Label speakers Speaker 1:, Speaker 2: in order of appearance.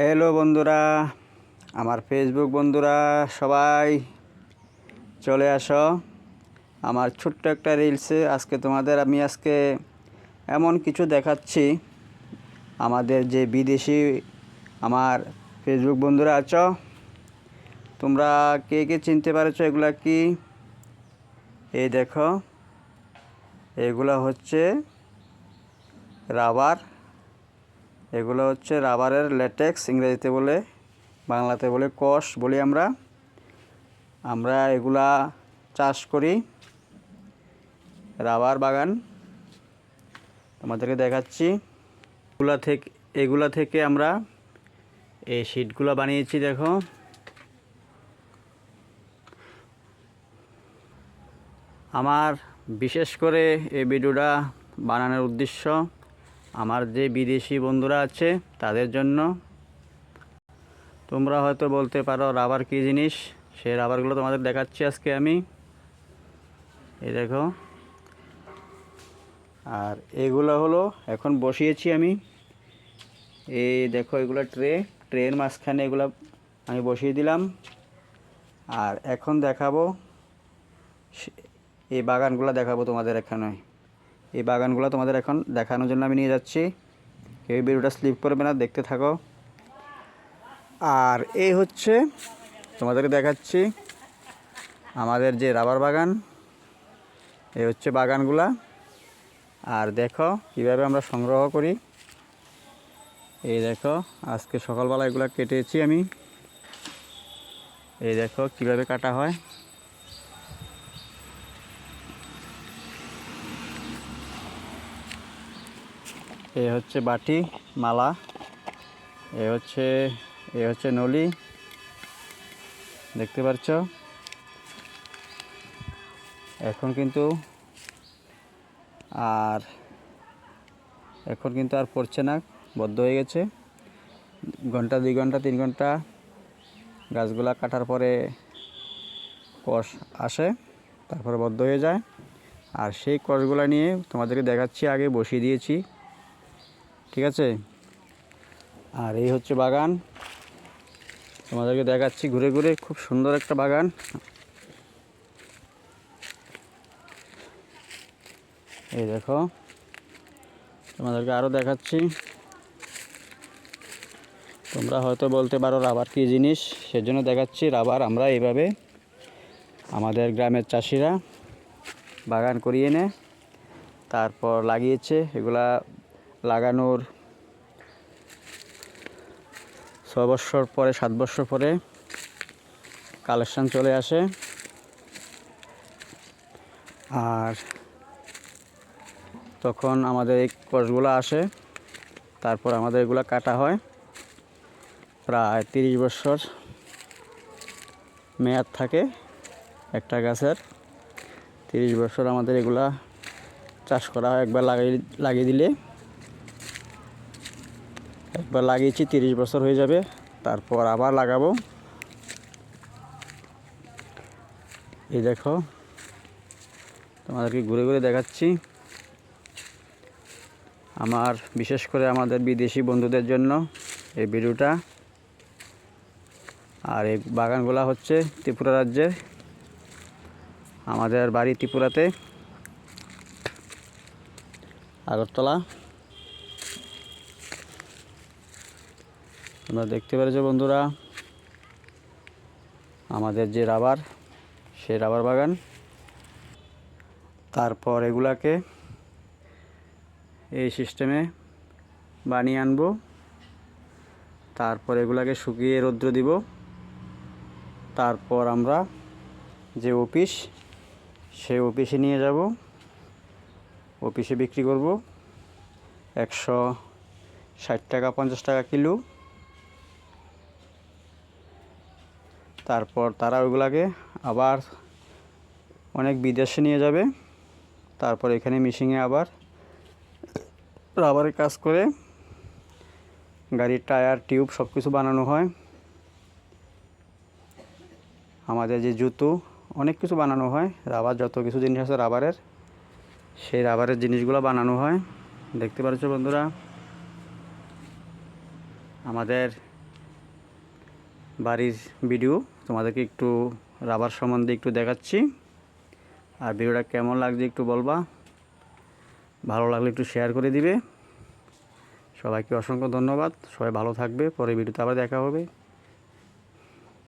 Speaker 1: Hello বন্ধুরা, আমার Facebook বন্ধুরা সবাই চলে আসো আমার ছোট্ট একটা রিলসে। আজকে তোমাদের আমি এমন কিছু দেখাচ্ছি। আমাদের যে বিদেশি আমার ফেসবুক বন্ধুরা আছো, তোমরা কে কে চিনতে পারছো এগুলা কি? এই দেখো, এগুলা হচ্ছে রাবার। এগুলো হচ্ছে রাবারের ল্যাটেক্স, ইংরেজিতে বলে, বাংলাতে বলে কষ বলি আমরা এগুলা চাষ করি। রাবার বাগান তোমাদেরকে দেখাচ্ছি। এগুলা থেকে আমরা এই শীটগুলো বানিয়েছি। দেখো, আমার বিশেষ করে এই ভিডিওটা বানানোর উদ্দেশ্য আমার যে বিদেশি বন্ধুরা আছে তাদের জন্য। তোমরা হয়তো বলতে পারো রাবার কী জিনিস, সেই রাবারগুলো তোমাদের দেখাচ্ছি আজকে আমি। এই দেখো, আর এগুলো হলো এখন বসিয়েছি আমি। এই দেখো, এগুলো ট্রের মাঝখানে এগুলো আমি বসিয়ে দিলাম। আর এখন দেখাবো এই বাগানগুলো দেখাবো তোমাদের। এখানে এই বাগানগুলো তোমাদের এখন দেখানোর জন্য আমি নিয়ে যাচ্ছি। কেউ ভিডিওটা স্লিপ করবে না, দেখতে থাকো। আর এই হচ্ছে তোমাদেরকে দেখাচ্ছি আমাদের যে রাবার বাগান। এই হচ্ছে বাগানগুলা। আর দেখো কিভাবে আমরা সংগ্রহ করি। এই দেখো, আজকে সকালবেলা এগুলো কেটেছি আমি। এই দেখো কিভাবে কাটা হয়। এই হচ্ছে বাটি মালা, এই হচ্ছে নলি, দেখতে পাচ্ছ। এখন কিন্তু আর পড়ছে না, বদ্ধ হয়ে গেছে। ঘন্টা 2 ঘন্টা 3 ঘন্টা গাছগুলা কাটার পরে কষ আসে, তারপরে বদ্ধ হয়ে যায়। আর সেই কষগুলা নিয়ে তোমাদেরকে দেখাচ্ছি, আগে বসিয়ে দিয়েছি, ঠিক আছে। আর এই হচ্ছে বাগান, তোমাদেরকে দেখাচ্ছি ঘুরে ঘুরে। খুব সুন্দর একটা বাগান। এই দেখো, তোমাদেরকে আরও দেখাচ্ছি। তোমরা হয়তো বলতে পারো রাবার কী জিনিস, সেজন্য দেখাচ্ছি। রাবার আমরা এইভাবে আমাদের গ্রামের চাষিরা বাগান করিয়ে এনে তারপর লাগিয়েছে। এগুলা লাগানোর 6 বছর পরে 7 বছর পরে কালেকশন চলে আসে। আর তখন আমাদের এই কষগুলো আসে, তারপর আমাদের এগুলা কাটা হয়। প্রায় 30 বছর মেয়াদ থাকে একটা গাছের। 30 বছর আমাদের এগুলা চাষ করা হয়। একবার লাগিয়েছি, 30 বছর হয়ে যাবে, তারপর আবার লাগাবো। এই দেখো, তোমাদেরকে ঘুরে ঘুরে দেখাচ্ছি আমার বিশেষ করে আমাদের বিদেশি বন্ধুদের জন্য এই ভিডিওটা। আর এই বাগানগুলা হচ্ছে ত্রিপুরা রাজ্যের। আমাদের বাড়ি ত্রিপুরাতে, আগরতলা। তোমরা দেখতে পেরেছো বন্ধুরা আমাদের যে রাবার, সেই রাবার বাগান। তারপর এগুলাকে এই সিস্টেমে বানিয়ে আনবো। তারপর এগুলাকে শুকিয়ে রৌদ্র দিব। তারপর আমরা যে অফিস, সেই অফিসে নিয়ে যাব, অফিসে বিক্রি করব 160 টাকা 50 টাকা কিলো। তারপর তারা ওইগুলাকে আবার অনেক বিদেশে নিয়ে যাবে। তারপর এখানে মেশিনে আবার রাবারের কাজ করে গাড়ির টায়ার টিউব সব কিছু বানানো হয়। আমাদের যে জুতো, অনেক কিছু বানানো হয়। রাবার যত কিছু জিনিস আছে রাবারের, সেই রাবারের জিনিসগুলো বানানো হয়। দেখতে পাচ্ছ বন্ধুরা আমাদের বাড়ির ভিডিও তোমাদেরকে একটু রাবার সম্বন্ধে একটু দেখাচ্ছি। আর ভিডিওটা কেমন লাগছে একটু বলবা, ভালো লাগলে একটু শেয়ার করে দিবে। সবাইকে অসংখ্য ধন্যবাদ, সবাই ভালো থাকবে, পরে ভিডিওতে আবার দেখা হবে।